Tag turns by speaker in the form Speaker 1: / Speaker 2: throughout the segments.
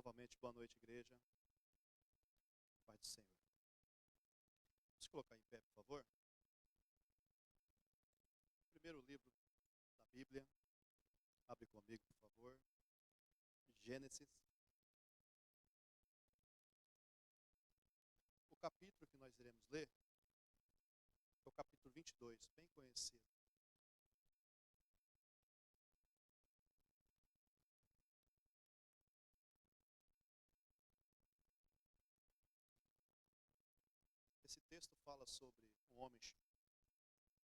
Speaker 1: Novamente, boa noite, igreja. Paz do Senhor. Vamos colocar em pé, por favor. Primeiro livro da Bíblia. Abre comigo, por favor. Gênesis. O capítulo que nós iremos ler é o capítulo 22, bem conhecido. Esse texto fala sobre um homem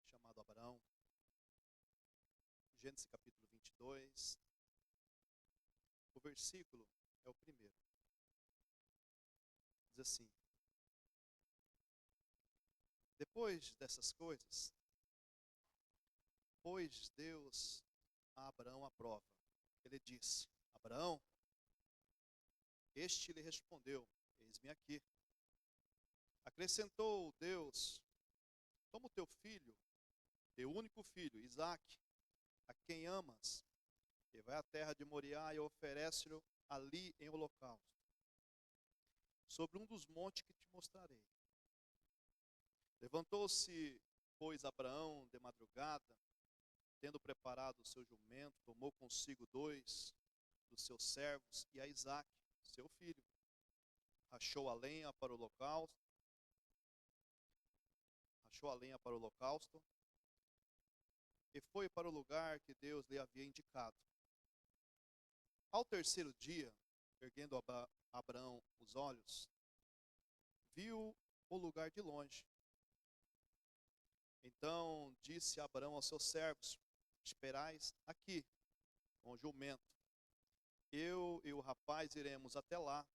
Speaker 1: chamado Abraão. Gênesis capítulo 22. O versículo é o primeiro. Diz assim: depois dessas coisas, pôs Deus a Abraão à prova. Ele disse: Abraão, este lhe respondeu: eis-me aqui. Acrescentou Deus: toma o teu filho, teu único filho, Isaque, a quem amas, e vai à terra de Moriá e oferece-o ali em holocausto, sobre um dos montes que te mostrarei. Levantou-se, pois, Abraão de madrugada, tendo preparado o seu jumento, tomou consigo 2 dos seus servos e a Isaque, seu filho. Rachou a lenha para o holocausto, e foi para o lugar que Deus lhe havia indicado. Ao terceiro dia, erguendo Abraão os olhos, viu o lugar de longe. Então disse Abraão aos seus servos: esperais aqui com o jumento. Eu e o rapaz iremos até lá.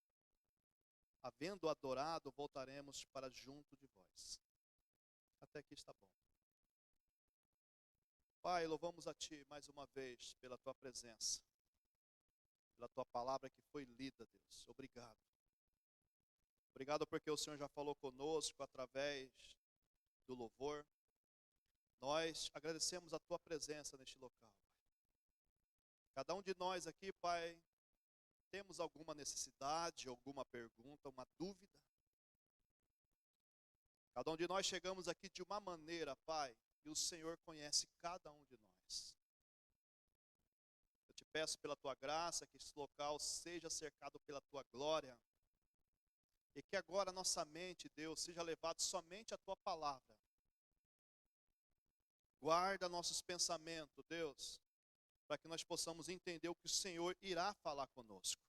Speaker 1: Havendo adorado, voltaremos para junto de vós. Até aqui está bom. Pai, louvamos a Ti mais uma vez pela Tua presença, pela Tua palavra que foi lida, Deus. Obrigado. Obrigado porque o Senhor já falou conosco através do louvor. Nós agradecemos a Tua presença neste local. Cada um de nós aqui, Pai, temos alguma necessidade, alguma pergunta, uma dúvida. Cada um de nós chegamos aqui de uma maneira, Pai, e o Senhor conhece cada um de nós. Eu te peço pela Tua graça que esse local seja cercado pela Tua glória e que agora nossa mente, Deus, seja levado somente à Tua palavra. Guarda nossos pensamentos, Deus, para que nós possamos entender o que o Senhor irá falar conosco.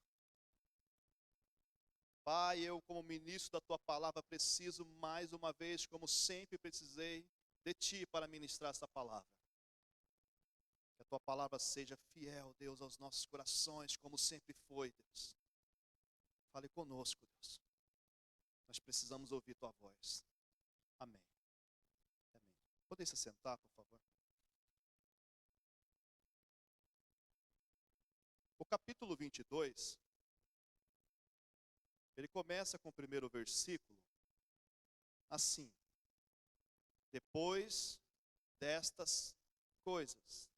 Speaker 1: Pai, eu como ministro da Tua palavra preciso mais uma vez, como sempre precisei, de Ti para ministrar essa palavra. Que a Tua palavra seja fiel, Deus, aos nossos corações, como sempre foi, Deus. Fale conosco, Deus. Nós precisamos ouvir Tua voz. Amém. Amém. Podem se sentar, por favor. O capítulo 22, ele começa com o primeiro versículo, assim: depois destas coisas.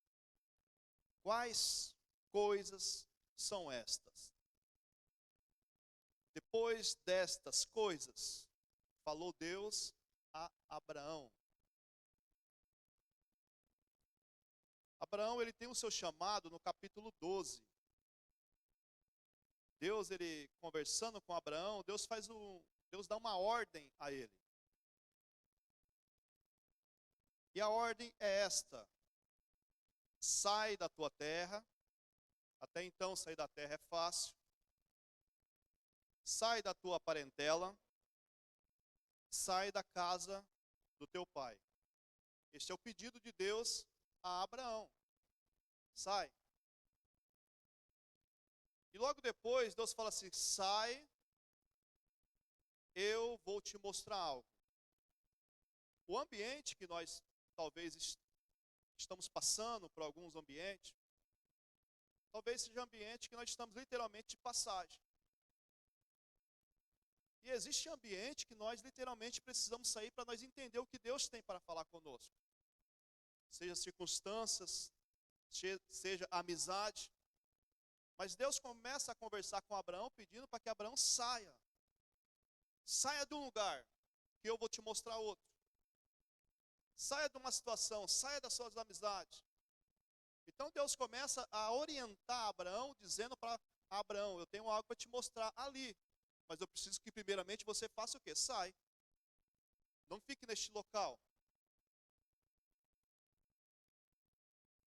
Speaker 1: Quais coisas são estas? Depois destas coisas, falou Deus a Abraão. Abraão, ele tem o seu chamado no capítulo 12. Deus, ele conversando com Abraão, Deus dá uma ordem a ele. E a ordem é esta: sai da tua terra. Até então sair da terra é fácil. Sai da tua parentela. Sai da casa do teu pai. Este é o pedido de Deus a Abraão. Sai. E logo depois Deus fala assim: sai, eu vou te mostrar algo. O ambiente que nós talvez estamos passando por alguns ambientes, talvez seja um ambiente que nós estamos literalmente de passagem. E existe um ambiente que nós literalmente precisamos sair para nós entender o que Deus tem para falar conosco. Seja circunstâncias, seja amizade. Mas Deus começa a conversar com Abraão, pedindo para que Abraão saia. Saia de um lugar, que eu vou te mostrar outro. Saia de uma situação, saia das suas amizades. Então Deus começa a orientar Abraão, dizendo para Abraão, eu tenho algo para te mostrar ali. Mas eu preciso que primeiramente você faça o quê? Sai. Não fique neste local.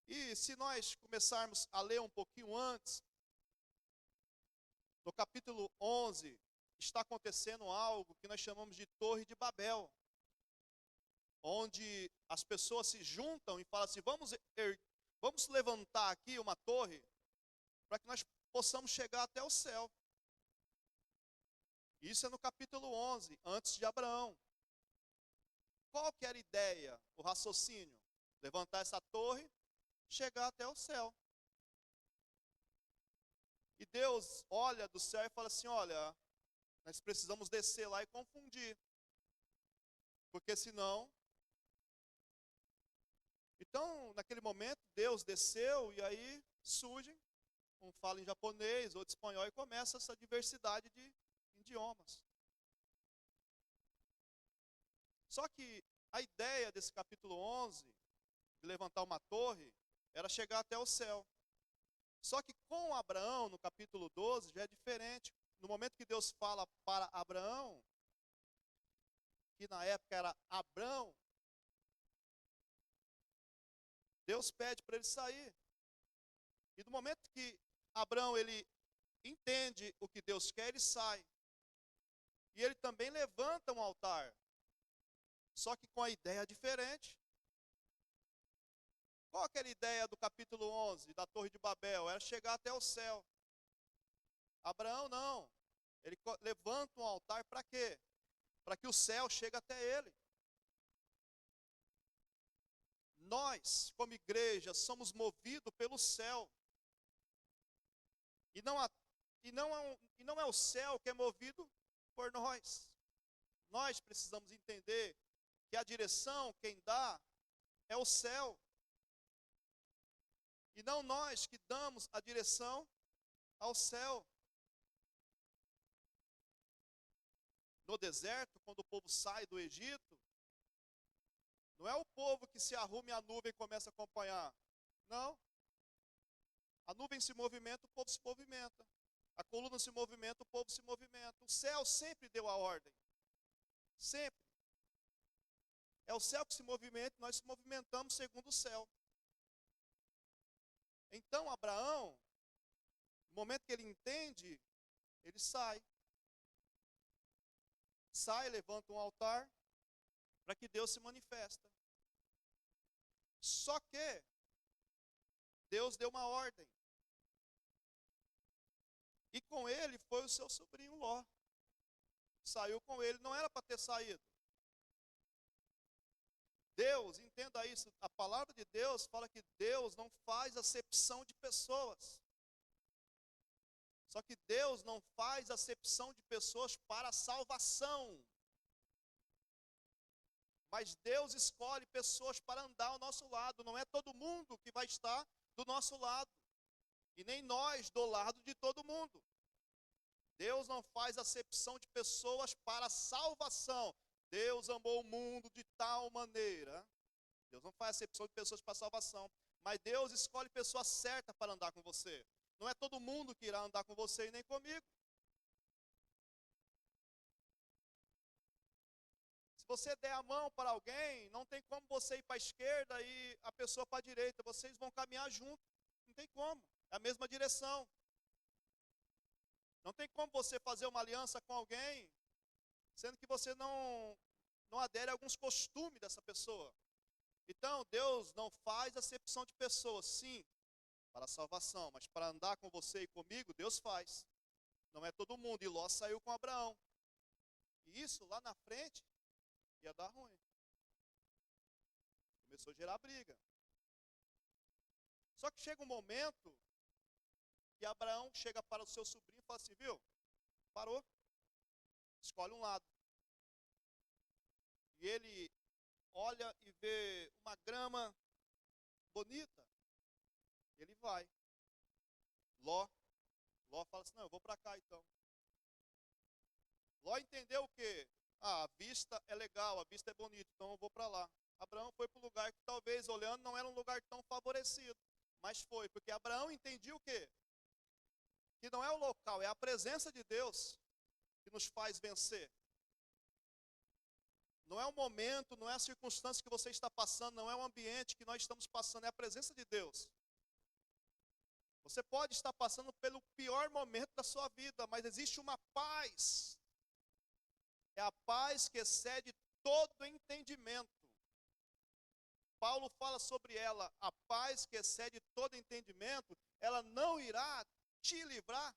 Speaker 1: E se nós começarmos a ler um pouquinho antes, no capítulo 11, está acontecendo algo que nós chamamos de Torre de Babel, onde as pessoas se juntam e falam assim, vamos levantar aqui uma torre, para que nós possamos chegar até o céu. Isso é no capítulo 11, antes de Abraão. Qual que era a ideia, o raciocínio? Levantar essa torre, chegar até o céu. E Deus olha do céu e fala assim, olha, nós precisamos descer lá e confundir. Porque senão... Então, naquele momento, Deus desceu e aí surgem, um fala em japonês, outro espanhol, e começa essa diversidade de idiomas. Só que a ideia desse capítulo 11, de levantar uma torre, era chegar até o céu. Só que com Abraão, no capítulo 12, já é diferente. No momento que Deus fala para Abraão, que na época era Abrão, Deus pede para ele sair. E no momento que Abrão ele entende o que Deus quer, ele sai. E ele também levanta um altar. Só que com a ideia diferente. Qual aquela ideia do capítulo 11, da Torre de Babel? Era chegar até o céu. Abraão não. Ele levanta um altar para quê? Para que o céu chegue até ele. Nós, como igreja, somos movidos pelo céu. E não é o céu que é movido por nós. Nós precisamos entender que a direção, quem dá, é o céu. E não nós que damos a direção ao céu. No deserto, quando o povo sai do Egito, não é o povo que se arrume a nuvem e começa a acompanhar. Não. A nuvem se movimenta, o povo se movimenta. A coluna se movimenta, o povo se movimenta. O céu sempre deu a ordem. Sempre. É o céu que se movimenta e nós se movimentamos segundo o céu. Então Abraão, no momento que ele entende, ele sai. Sai, levanta um altar para que Deus se manifesta. Só que Deus deu uma ordem. E com ele foi o seu sobrinho Ló. Saiu com ele, não era para ter saído. Deus, entenda isso, a palavra de Deus fala que Deus não faz acepção de pessoas. Só que Deus não faz acepção de pessoas para salvação. Mas Deus escolhe pessoas para andar ao nosso lado. Não é todo mundo que vai estar do nosso lado. E nem nós do lado de todo mundo. Deus não faz acepção de pessoas para salvação. Deus amou o mundo de tal maneira. Deus não faz acepção de pessoas para salvação. Mas Deus escolhe pessoas certas para andar com você. Não é todo mundo que irá andar com você e nem comigo. Se você der a mão para alguém, não tem como você ir para a esquerda e a pessoa para a direita. Vocês vão caminhar junto. Não tem como. É a mesma direção. Não tem como você fazer uma aliança com alguém, sendo que você não adere a alguns costumes dessa pessoa. Então, Deus não faz acepção de pessoas, sim, para a salvação, mas para andar com você e comigo, Deus faz. Não é todo mundo. E Ló saiu com Abraão. E isso lá na frente ia dar ruim. Começou a gerar briga. Só que chega um momento que Abraão chega para o seu sobrinho e fala assim, viu? Parou. Escolhe um lado. E ele olha e vê uma grama bonita. Ele vai. Ló Ló fala assim, não, eu vou para cá então. Ló entendeu o quê? Ah, a vista é legal, a vista é bonita, então eu vou para lá. Abraão foi para um lugar que talvez, olhando, não era um lugar tão favorecido. Mas foi, porque Abraão entendia o quê? Que não é o local, é a presença de Deus que nos faz vencer. Não é o momento, não é a circunstância que você está passando, não é o ambiente que nós estamos passando, é a presença de Deus. Você pode estar passando pelo pior momento da sua vida, mas existe uma paz. É a paz que excede todo entendimento. Paulo fala sobre ela, a paz que excede todo entendimento, ela não irá te livrar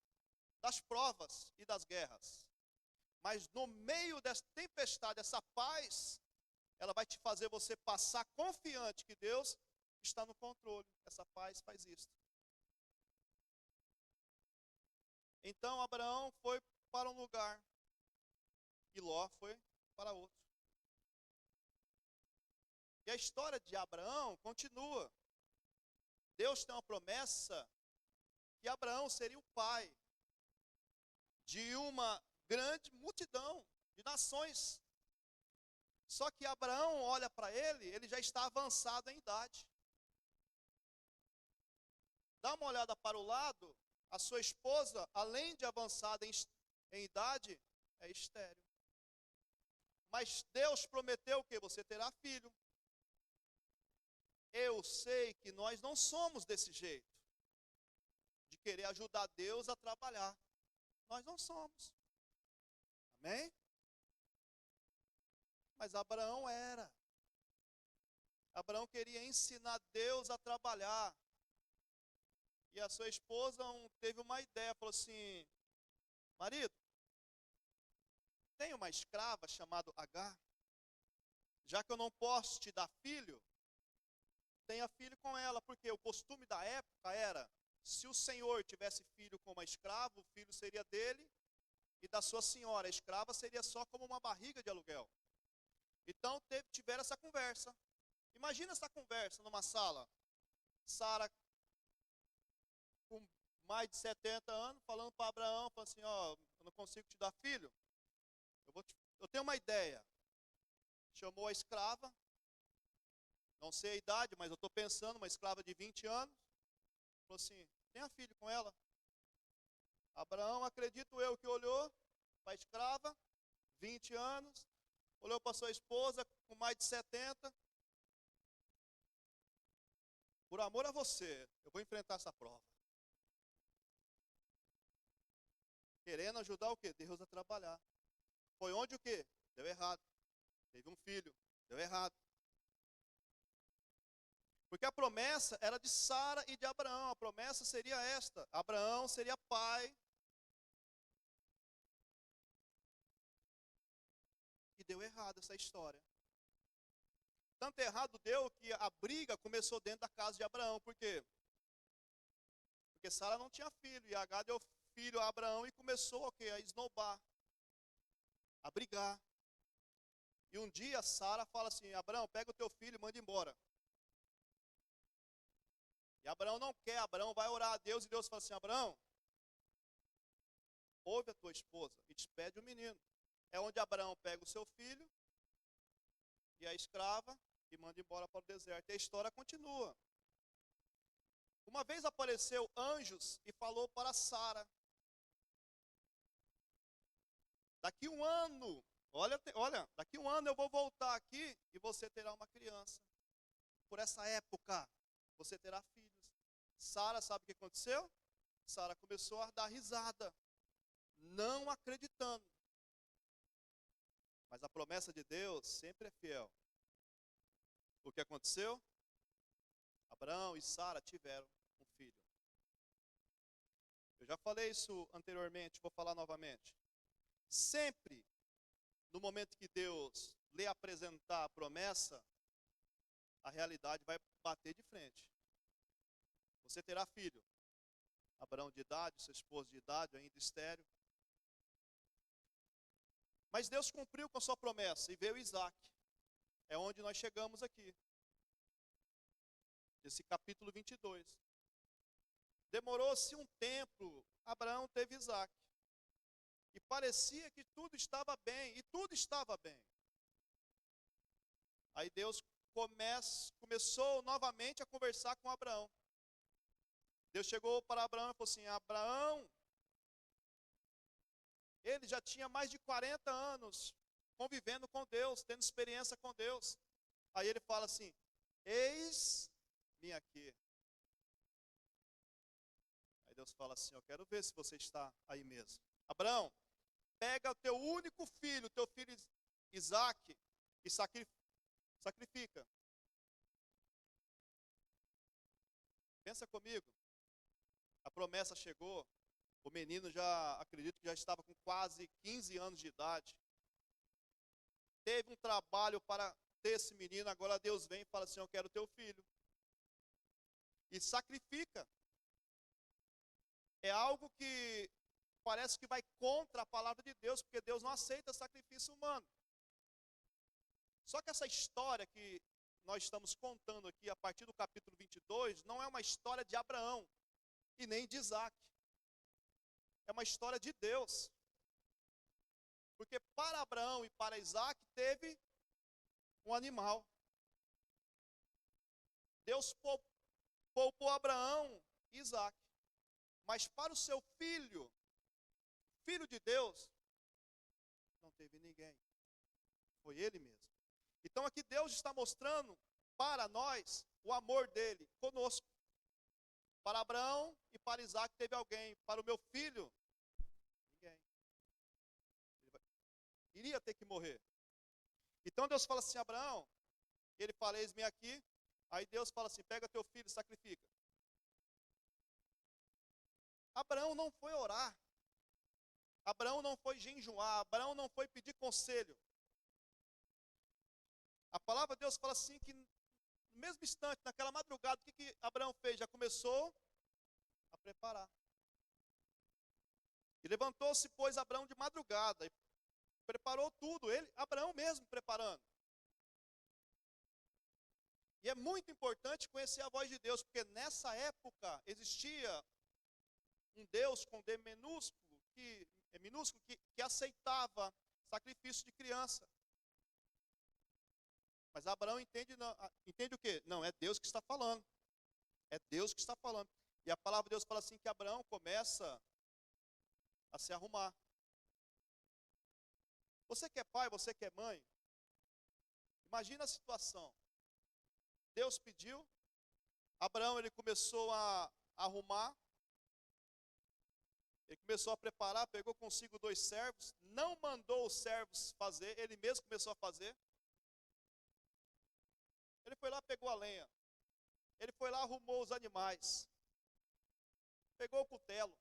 Speaker 1: das provas e das guerras. Mas no meio dessa tempestade, essa paz, ela vai te fazer você passar confiante que Deus está no controle. Essa paz faz isso. Então Abraão foi para um lugar e Ló foi para outro. E a história de Abraão continua. Deus tem uma promessa que Abraão seria o pai de uma grande multidão de nações. Só que Abraão olha para ele já está avançado em idade. Dá uma olhada para o lado, a sua esposa, além de avançada em idade, é estéril. Mas Deus prometeu que você terá filho. Eu sei que nós não somos desse jeito, de querer ajudar Deus a trabalhar. Nós não somos. Amém? Mas Abraão era. Abraão queria ensinar Deus a trabalhar. E a sua esposa teve uma ideia, falou assim, marido, tem uma escrava chamada Agar? Já que eu não posso te dar filho, tenha filho com ela, porque o costume da época era, se o senhor tivesse filho com uma escrava, o filho seria dele e da sua senhora. A escrava seria só como uma barriga de aluguel. Então tiveram essa conversa. Imagina essa conversa numa sala. Sara, com mais de 70 anos, falando para Abraão, falando assim, ó, eu não consigo te dar filho. Eu tenho uma ideia. Chamou a escrava, não sei a idade, mas eu estou pensando, uma escrava de 20 anos. Falou assim, tenha filho com ela. Abraão, acredito eu, que olhou para a escrava, 20 anos, olhou para sua esposa, com mais de 70. Por amor a você, eu vou enfrentar essa prova. Querendo ajudar o quê? Deus a trabalhar. Foi onde o quê? Deu errado. Teve um filho, deu errado. Porque a promessa era de Sara e de Abraão. A promessa seria esta. Abraão seria pai. E deu errado essa história. Tanto errado deu que a briga começou dentro da casa de Abraão. Por quê? Porque Sara não tinha filho. E Agar deu filho a Abraão e começou o quê? A esnobar. A brigar. E um dia Sara fala assim, Abraão, pega o teu filho e manda embora. E Abraão não quer, Abraão vai orar a Deus e Deus fala assim, Abraão, ouve a tua esposa e despede o menino. É onde Abraão pega o seu filho e a escrava e manda embora para o deserto. E a história continua. Uma vez apareceu anjos e falou para Sara, daqui um ano, olha, daqui um ano eu vou voltar aqui e você terá uma criança. Por essa época, você terá filhos. Sara, sabe o que aconteceu? Sara começou a dar risada, não acreditando. Mas a promessa de Deus sempre é fiel. O que aconteceu? Abraão e Sara tiveram um filho. Eu já falei isso anteriormente, vou falar novamente. Sempre, no momento que Deus lhe apresentar a promessa, a realidade vai bater de frente. Você terá filho. Abraão de idade, sua esposa de idade, ainda estéril. Mas Deus cumpriu com a sua promessa e veio Isaac. É onde nós chegamos aqui. Esse capítulo 22. Demorou-se um tempo, Abraão teve Isaque. E parecia que tudo estava bem, e tudo estava bem. Aí Deus começou novamente a conversar com Abraão. Deus chegou para Abraão e falou assim: Abraão, ele já tinha mais de 40 anos convivendo com Deus, tendo experiência com Deus. Aí ele fala assim: eis-me aqui. Aí Deus fala assim: eu quero ver se você está aí mesmo. Abraão, pega o teu único filho, teu filho Isaque, e sacrifica. Pensa comigo. A promessa chegou. O menino já, acredito que já estava com quase 15 anos de idade. Teve um trabalho para ter esse menino. Agora Deus vem e fala assim: eu quero teu filho. E sacrifica. É algo que parece que vai contra a palavra de Deus, porque Deus não aceita sacrifício humano. Só que essa história que nós estamos contando aqui, a partir do capítulo 22, não é uma história de Abraão e nem de Isaque. É uma história de Deus. Porque para Abraão e para Isaque teve um animal. Deus poupou Abraão e Isaque. Mas para o seu filho, filho de Deus, não teve ninguém. Foi ele mesmo. Então aqui Deus está mostrando para nós o amor dele conosco. Para Abraão e para Isaque teve alguém. Para o meu filho, ninguém. Iria ter que morrer. Então Deus fala assim: Abraão, ele fala: eis-me aqui. Aí Deus fala assim: pega teu filho e sacrifica. Abraão não foi orar. Abraão não foi jejuar. Abraão não foi pedir conselho. A palavra de Deus fala assim que no mesmo instante, naquela madrugada, o que Abraão fez? Já começou a preparar. E levantou-se, pois, Abraão de madrugada e preparou tudo. Abraão mesmo preparando. E é muito importante conhecer a voz de Deus, porque nessa época existia um Deus com D minúsculo, que aceitava sacrifício de criança. Mas Abraão entende o quê? Não, é Deus que está falando. É Deus que está falando. E a palavra de Deus fala assim que Abraão começa a se arrumar. Você que é pai, você que é mãe, imagina a situação. Deus pediu, Abraão ele começou a arrumar, ele começou a preparar, pegou consigo 2 servos, não mandou os servos fazer, ele mesmo começou a fazer. Ele foi lá, pegou a lenha. Ele foi lá, arrumou os animais. Pegou o cutelo.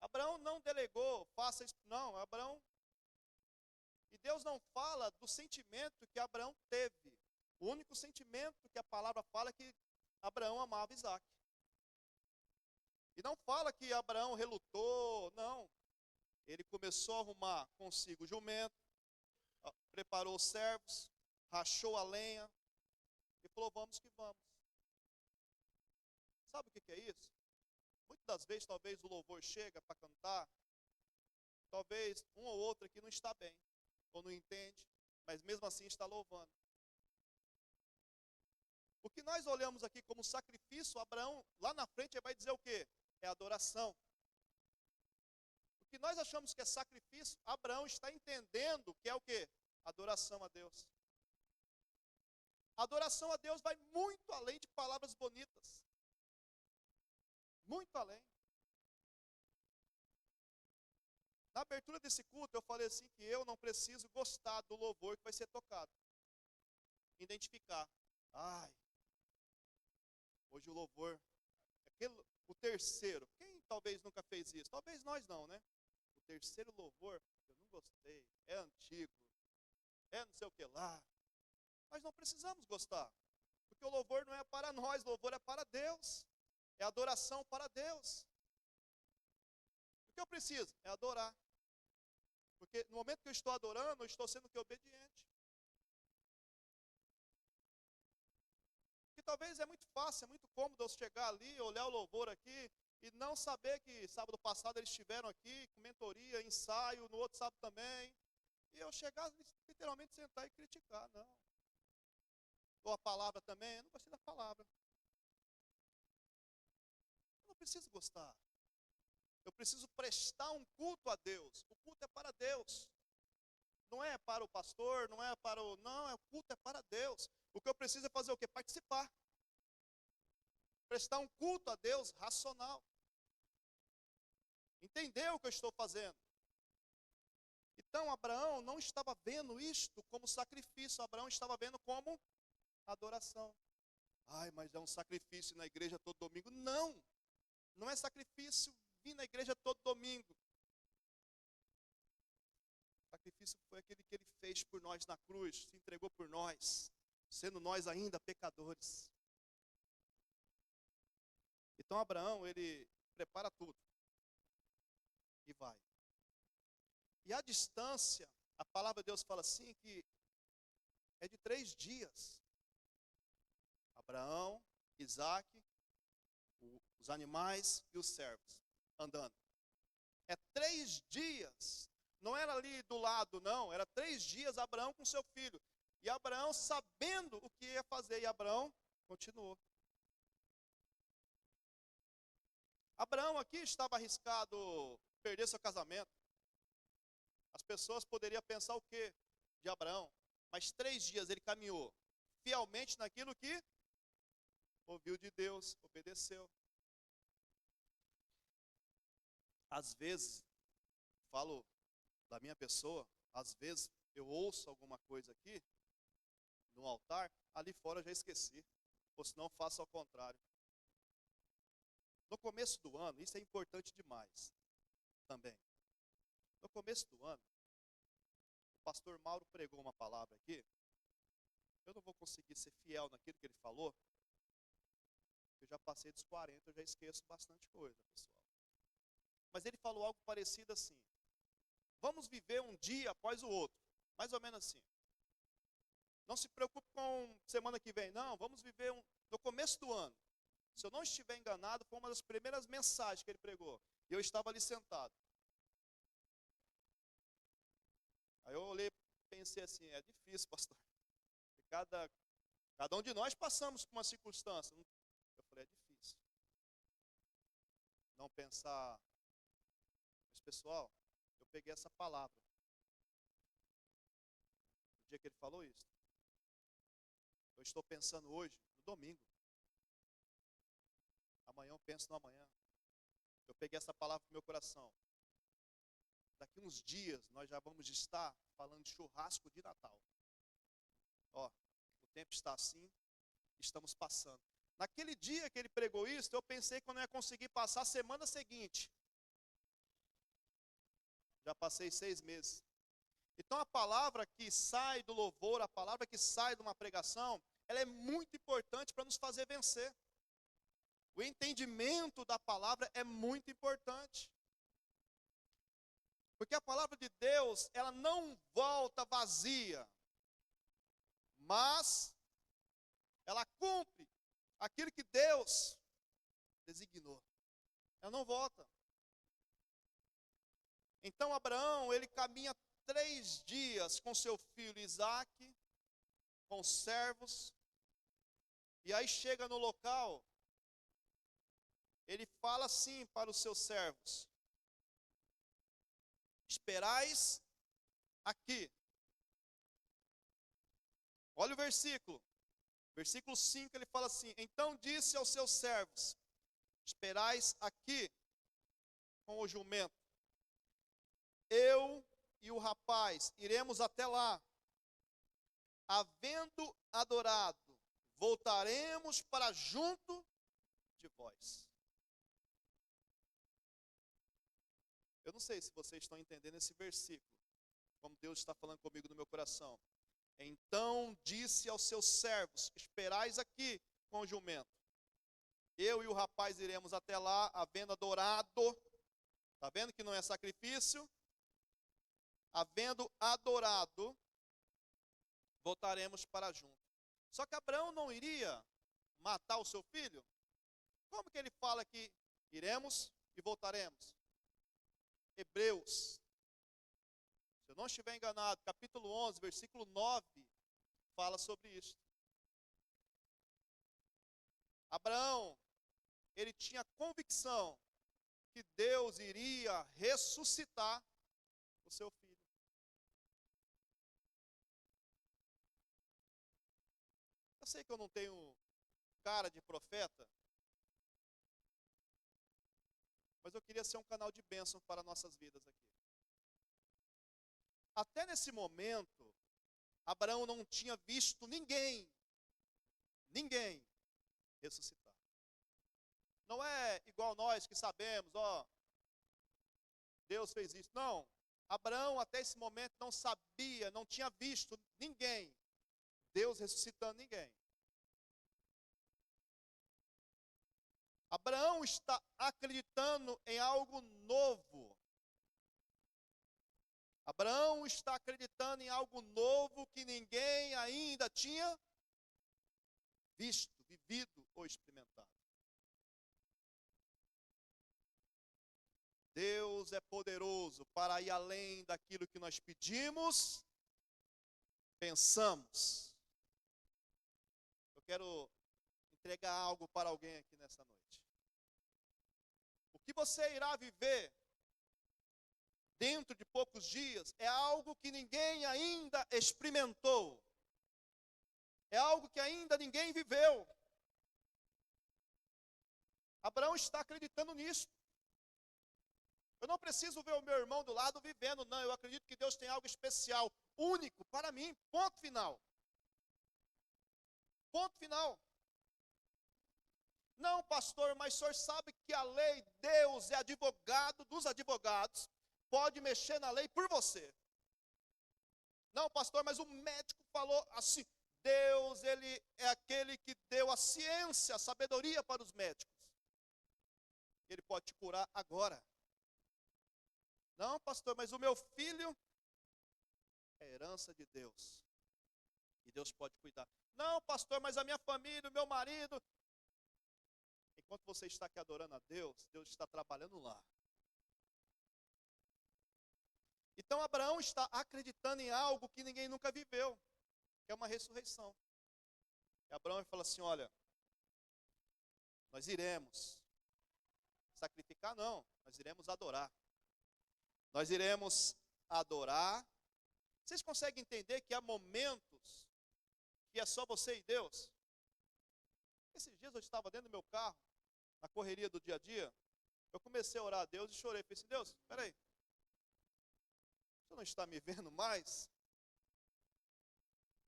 Speaker 1: Abraão não delegou, faça isso. Não, Abraão. E Deus não fala do sentimento que Abraão teve. O único sentimento que a palavra fala é que Abraão amava Isaque. E não fala que Abraão relutou, não. Ele começou a arrumar consigo o jumento, preparou os servos, rachou a lenha e falou: vamos que vamos. Sabe o que é isso? Muitas das vezes, talvez o louvor chega para cantar, talvez um ou outro aqui não está bem, ou não entende, mas mesmo assim está louvando. O que nós olhamos aqui como sacrifício, Abraão, lá na frente, ele vai dizer o quê? É adoração. O que nós achamos que é sacrifício, Abraão está entendendo que é o quê? Adoração a Deus. A adoração a Deus vai muito além de palavras bonitas. Muito além. Na abertura desse culto, eu falei assim que eu não preciso gostar do louvor que vai ser tocado. Identificar. Ai, hoje o louvor, o terceiro, quem talvez nunca fez isso? Talvez nós não, né? O terceiro louvor, eu não gostei, é antigo, é não sei o que lá. Nós não precisamos gostar, porque o louvor não é para nós, o louvor é para Deus, é adoração para Deus. O que eu preciso? É adorar, porque no momento que eu estou adorando, eu estou sendo obediente. Porque talvez é muito fácil, é muito cômodo eu chegar ali, olhar o louvor aqui e não saber que sábado passado eles estiveram aqui com mentoria, ensaio, no outro sábado também. E eu chegar, literalmente sentar e criticar, não. Ou a palavra também, eu não gostei da palavra. Eu não preciso gostar. Eu preciso prestar um culto a Deus. O culto é para Deus. Não é para o pastor, não é para o... Não, o culto é para Deus. O que eu preciso é fazer o quê? Participar. Prestar um culto a Deus racional. Entender o que eu estou fazendo. Então, Abraão não estava vendo isto como sacrifício. Abraão estava vendo como adoração. Ai, mas é um sacrifício na igreja todo domingo. Não, não é sacrifício vir na igreja todo domingo. O sacrifício foi aquele que ele fez por nós na cruz, se entregou por nós, sendo nós ainda pecadores. Então Abraão, ele prepara tudo e vai. E a distância, a palavra de Deus fala assim, que é de 3 dias. Abraão, Isaac, os animais e os servos andando. É 3 dias. Não era ali do lado, não. Era 3 dias Abraão com seu filho. E Abraão sabendo o que ia fazer. E Abraão continuou. Abraão aqui estava arriscado perder seu casamento. As pessoas poderiam pensar o quê de Abraão? Mas 3 dias ele caminhou fielmente naquilo que ouviu de Deus, obedeceu. Às vezes, falo da minha pessoa, às vezes eu ouço alguma coisa aqui, no altar, ali fora eu já esqueci, ou senão faço ao contrário. No começo do ano, isso é importante demais, também. No começo do ano, o pastor Mauro pregou uma palavra aqui, eu não vou conseguir ser fiel naquilo que ele falou, eu já passei dos 40, eu já esqueço bastante coisa, pessoal. Mas ele falou algo parecido assim, vamos viver um dia após o outro, mais ou menos assim. Não se preocupe com semana que vem, não, vamos viver no começo do ano. Se eu não estiver enganado, foi uma das primeiras mensagens que ele pregou, e eu estava ali sentado. Aí eu olhei, pensei assim, é difícil, pastor. Cada um de nós passamos por uma circunstância. Eu falei, é difícil. Não pensar. Mas, pessoal, eu peguei essa palavra. No dia que ele falou isso. Eu estou pensando hoje, no domingo. Amanhã eu penso no amanhã. Eu peguei essa palavra no meu coração. Daqui uns dias nós já vamos estar falando de churrasco de Natal. Ó, o tempo está assim, estamos passando. Naquele dia que ele pregou isso, eu pensei que eu não ia conseguir passar a semana seguinte. Já passei 6 meses. Então a palavra que sai do louvor, a palavra que sai de uma pregação, ela é muito importante para nos fazer vencer. O entendimento da palavra é muito importante. Porque a palavra de Deus, ela não volta vazia, mas ela cumpre aquilo que Deus designou. Ela não volta. Então Abraão, ele caminha 3 dias com seu filho Isaque, com os servos, e aí chega no local, ele fala assim para os seus servos, esperais aqui. Olha o versículo 5, ele fala assim, então disse aos seus servos, esperais aqui com o jumento, eu e o rapaz iremos até lá, havendo adorado, voltaremos para junto de vós. Eu não sei se vocês estão entendendo esse versículo, como Deus está falando comigo no meu coração. Então disse aos seus servos, esperais aqui com o jumento. Eu e o rapaz iremos até lá, havendo adorado. Está vendo que não é sacrifício? Havendo adorado, voltaremos para junto. Só que Abraão não iria matar o seu filho? Como que ele fala que iremos e voltaremos? Hebreus, se eu não estiver enganado, capítulo 11, versículo 9, fala sobre isso. Abraão, ele tinha convicção que Deus iria ressuscitar o seu filho. Eu sei que eu não tenho cara de profeta, mas eu queria ser um canal de bênção para nossas vidas aqui. Até nesse momento, Abraão não tinha visto ninguém ressuscitar. Não é igual nós que sabemos, ó, Deus fez isso. Não, Abraão até esse momento não sabia, não tinha visto ninguém, Deus ressuscitando ninguém. Abraão está acreditando em algo novo. Abraão está acreditando em algo novo que ninguém ainda tinha visto, vivido ou experimentado. Deus é poderoso para ir além daquilo que nós pedimos, pensamos. Eu quero entregar algo para alguém aqui nessa noite. O que você irá viver dentro de poucos dias é algo que ninguém ainda experimentou. É algo que ainda ninguém viveu. Abraão está acreditando nisso. Eu não preciso ver o meu irmão do lado vivendo, não. Eu acredito que Deus tem algo especial, único para mim. Ponto final. Ponto final. Não, pastor, mas o senhor sabe que a lei, Deus é advogado dos advogados, pode mexer na lei por você. Não, pastor, mas o médico falou assim, Deus, ele é aquele que deu a ciência, a sabedoria para os médicos. Ele pode te curar agora. Não, pastor, mas o meu filho é herança de Deus. E Deus pode cuidar. Não, pastor, mas a minha família, o meu marido. Enquanto você está aqui adorando a Deus, Deus está trabalhando lá. Então Abraão está acreditando em algo que ninguém nunca viveu, que é uma ressurreição. E Abraão fala assim, olha, nós iremos sacrificar não, nós iremos adorar. Nós iremos adorar. Vocês conseguem entender que há momentos que é só você e Deus? Esses dias eu estava dentro do meu carro, na correria do dia a dia, eu comecei a orar a Deus e chorei. Falei assim, Deus, espera aí, você não está me vendo mais?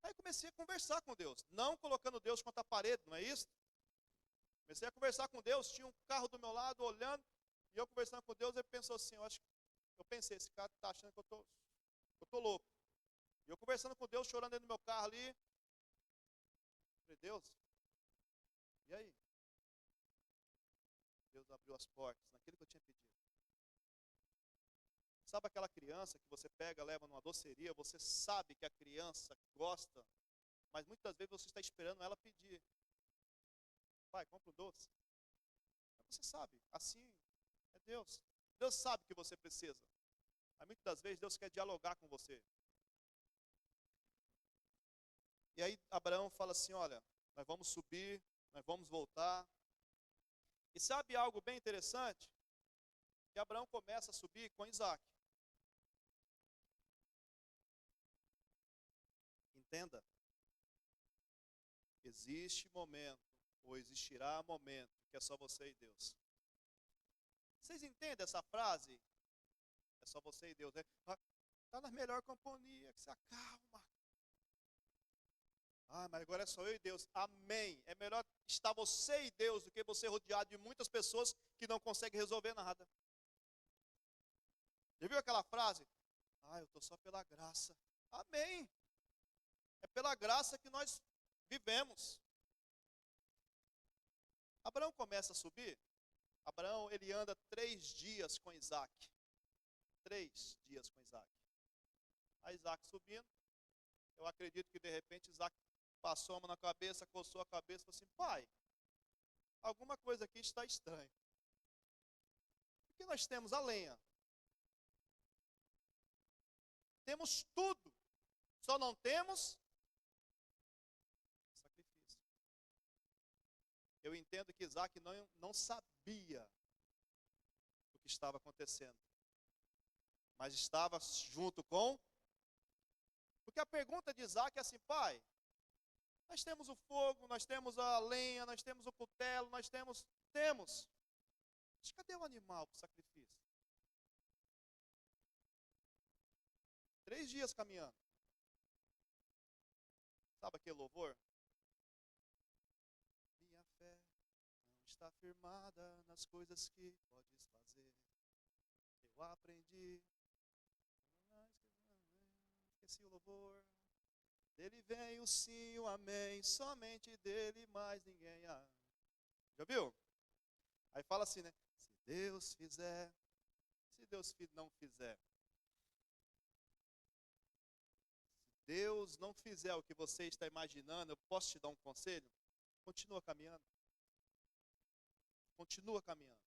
Speaker 1: Aí comecei a conversar com Deus, não colocando Deus contra a parede, não é isso? Comecei a conversar com Deus, tinha um carro do meu lado olhando, e eu conversando com Deus, ele pensou assim, eu pensei, esse cara está achando que eu tô louco. E eu conversando com Deus, chorando dentro do meu carro ali, falei, Deus, e aí? Deus abriu as portas, naquilo que eu tinha pedido. Sabe aquela criança que você pega, leva numa doceria, você sabe que a criança gosta, mas muitas vezes você está esperando ela pedir. Pai, compra um doce. Mas você sabe, assim é Deus. Deus sabe o que você precisa. Mas muitas das vezes Deus quer dialogar com você. E aí Abraão fala assim, olha, nós vamos subir, nós vamos voltar. E sabe algo bem interessante? Que Abraão começa a subir com Isaac. Entenda. Existe momento, ou existirá momento, que é só você e Deus. Vocês entendem essa frase? É só você e Deus, né? Está na melhor companhia, que se acalma. Ah, mas agora é só eu e Deus. Amém. É melhor estar você e Deus do que você rodeado de muitas pessoas que não conseguem resolver nada. Já viu aquela frase? Ah, eu estou só pela graça. Amém. É pela graça que nós vivemos. Abraão começa a subir. Abraão, ele anda 3 dias com Isaac. 3 dias com Isaac. Aí Isaac subindo. Eu acredito que de repente Isaac passou a mão na cabeça, coçou a cabeça e falou assim, pai, alguma coisa aqui está estranha. Porque nós temos a lenha. Temos tudo. Só não temos sacrifício. Eu entendo que Isaac não sabia o que estava acontecendo. Mas estava junto com... Porque a pergunta de Isaac é assim: pai, nós temos o fogo, nós temos a lenha, nós temos o cutelo, nós temos. Mas cadê o animal para o sacrifício? 3 dias caminhando. Sabe aquele louvor? Minha fé não está firmada nas coisas que podes fazer. Eu aprendi. Esqueci o louvor. Dele vem o sim, o amém, somente dele, mais ninguém há. Já viu? Aí fala assim, né? Se Deus fizer, se Deus não fizer. Se Deus não fizer o que você está imaginando, eu posso te dar um conselho? Continua caminhando. Continua caminhando.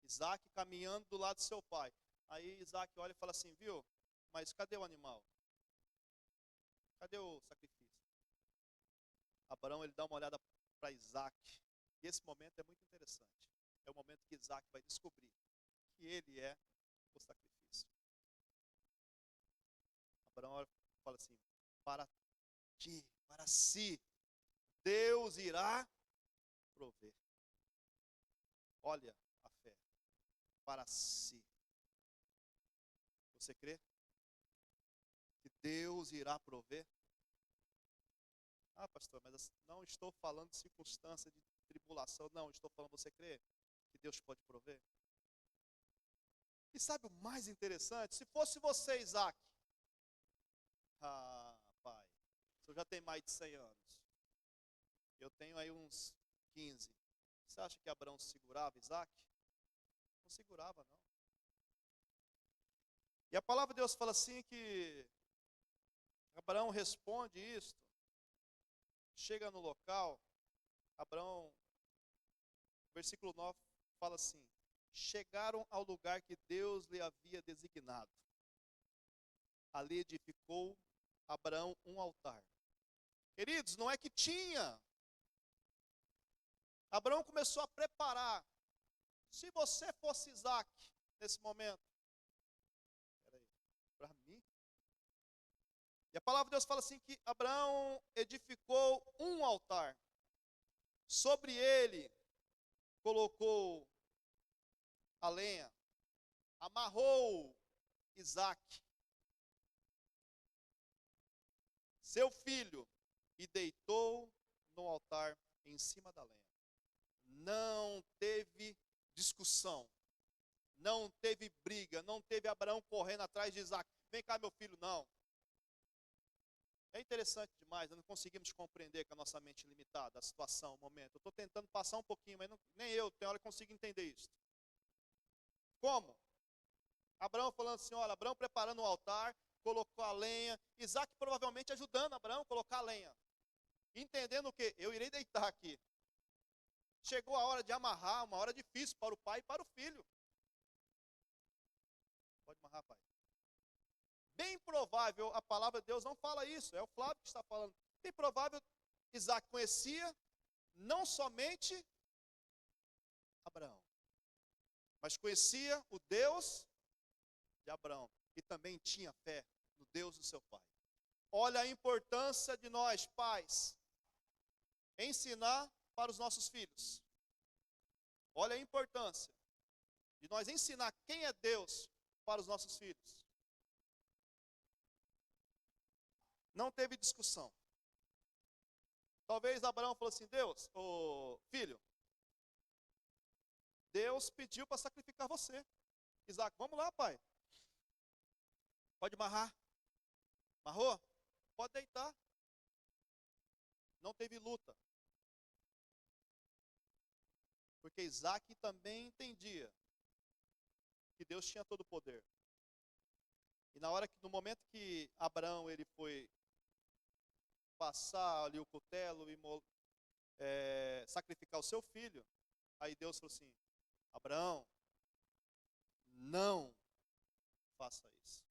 Speaker 1: Isaac caminhando do lado do seu pai. Aí Isaac olha e fala assim, viu? Mas cadê o animal? Cadê o sacrifício? Abraão, ele dá uma olhada para Isaac. E esse momento é muito interessante. É o momento que Isaac vai descobrir que ele é o sacrifício. Abraão fala assim, para ti, para si, Deus irá prover. Olha a fé. Para si. Você crê que Deus irá prover? Ah, pastor, mas não estou falando de circunstância de tribulação. Não, estou falando, você crê que Deus pode prover? E sabe o mais interessante? Se fosse você, Isaac. Ah, pai, o senhor já tem mais de 100 anos. Eu tenho aí uns 15. Você acha que Abraão segurava Isaac? Não segurava, não. E a palavra de Deus fala assim que Abraão responde isto. Chega no local, Abraão, versículo 9, fala assim: chegaram ao lugar que Deus lhe havia designado. Ali edificou Abraão um altar. Queridos, não é que tinha. Abraão começou a preparar. Se você fosse Isaac, nesse momento, peraí, para mim. E a palavra de Deus fala assim que Abraão edificou um altar. Sobre ele colocou a lenha, amarrou Isaac, seu filho, e deitou no altar em cima da lenha. Não teve discussão, não teve briga, não teve Abraão correndo atrás de Isaac. Vem cá, meu filho, não. É interessante demais, nós não conseguimos compreender com a nossa mente limitada a situação, o momento. Eu estou tentando passar um pouquinho, mas nem eu, tem hora que consigo entender isso. Como? Abraão falando assim, olha, Abraão preparando o altar, colocou a lenha, Isaac provavelmente ajudando Abraão a colocar a lenha. Entendendo o quê? Eu irei deitar aqui. Chegou a hora de amarrar, uma hora difícil para o pai e para o filho. Pode amarrar, pai. Bem provável, a palavra de Deus não fala isso, é o Flávio que está falando. Bem provável, Isaac conhecia não somente Abraão, mas conhecia o Deus de Abraão e também tinha fé no Deus do seu pai. Olha a importância de nós, pais, ensinar para os nossos filhos. Olha a importância de nós ensinar quem é Deus para os nossos filhos. Não teve discussão. Talvez Abraão falou assim, Deus, filho, Deus pediu para sacrificar você. Isaac, vamos lá, pai. Pode amarrar. Amarrou? Pode deitar. Não teve luta. Porque Isaac também entendia que Deus tinha todo o poder. E no momento que Abraão ele foi passar ali o cutelo sacrificar o seu filho. Aí Deus falou assim: Abraão, não faça isso.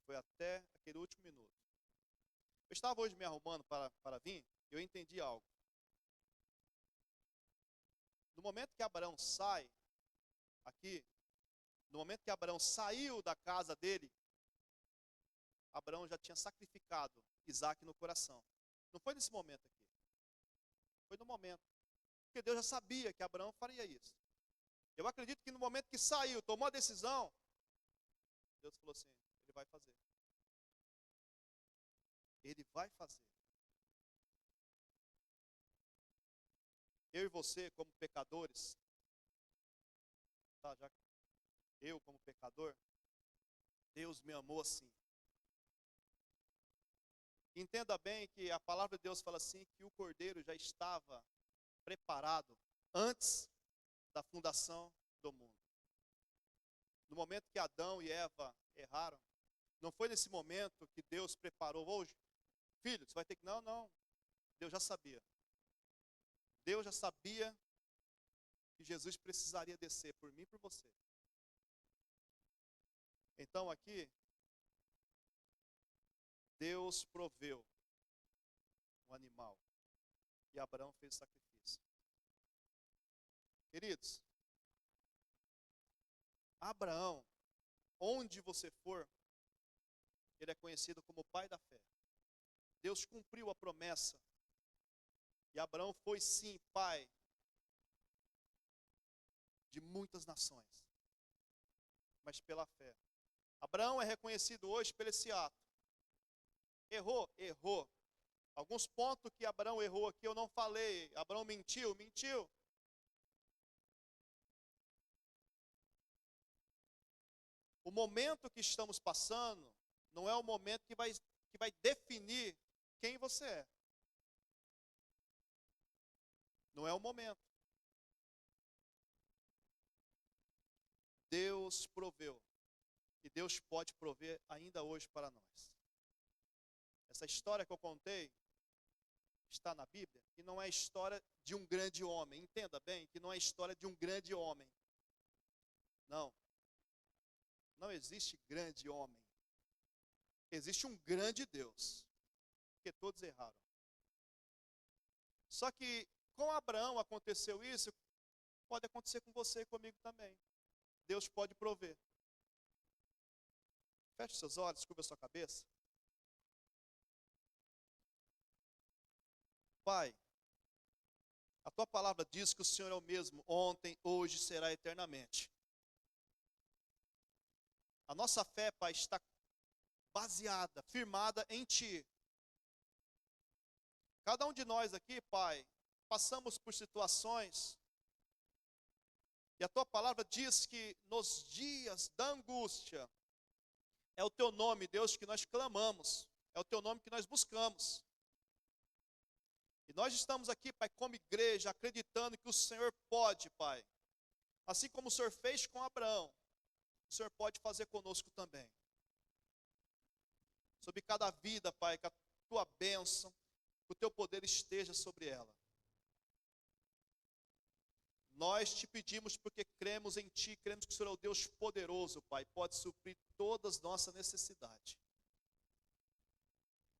Speaker 1: Foi até aquele último minuto. Eu estava hoje me arrumando para vir, e eu entendi algo. No momento que Abraão sai aqui, no momento que Abraão saiu da casa dele, Abraão já tinha sacrificado Isaac no coração. Não foi nesse momento aqui. Foi no momento. Porque Deus já sabia que Abraão faria isso. Eu acredito que no momento que saiu, tomou a decisão, Deus falou assim: ele vai fazer. Ele vai fazer. Eu e você, como pecadores, tá, já eu como pecador, Deus me amou assim. Entenda bem que a palavra de Deus fala assim, que o cordeiro já estava preparado antes da fundação do mundo. No momento que Adão e Eva erraram, não foi nesse momento que Deus preparou hoje. Filho, você vai ter que... Não. Deus já sabia. Deus já sabia que Jesus precisaria descer por mim e por você. Então aqui, Deus proveu um animal. E Abraão fez o sacrifício. Queridos, Abraão, onde você for, ele é conhecido como o pai da fé. Deus cumpriu a promessa. E Abraão foi sim pai de muitas nações. Mas pela fé. Abraão é reconhecido hoje por esse ato. Errou. Alguns pontos que Abraão errou aqui eu não falei. Abraão mentiu. O momento que estamos passando não é o momento que vai definir quem você é. Não é o momento. Deus proveu. E Deus pode prover ainda hoje para nós. Essa história que eu contei está na Bíblia e não é história de um grande homem. Entenda bem que não é história de um grande homem. Não. Não existe grande homem. Existe um grande Deus. Porque todos erraram. Só que com Abraão aconteceu isso, pode acontecer com você e comigo também. Deus pode prover. Feche seus olhos, curva sua cabeça. Pai, a tua palavra diz que o Senhor é o mesmo ontem, hoje, será eternamente. A nossa fé, Pai, está baseada, firmada em Ti. Cada um de nós aqui, Pai, passamos por situações, e a Tua palavra diz que nos dias da angústia, é o Teu nome, Deus, que nós clamamos, é o Teu nome que nós buscamos. E nós estamos aqui, Pai, como igreja, acreditando que o Senhor pode, Pai. Assim como o Senhor fez com Abraão, o Senhor pode fazer conosco também. Sobre cada vida, Pai, que a Tua bênção, que o Teu poder esteja sobre ela. Nós te pedimos porque cremos em Ti, cremos que o Senhor é o Deus poderoso, Pai, pode suprir todas as nossas necessidades.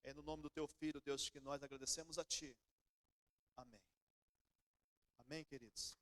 Speaker 1: É no nome do Teu Filho, Deus, que nós agradecemos a Ti. Amém. Amém, queridos.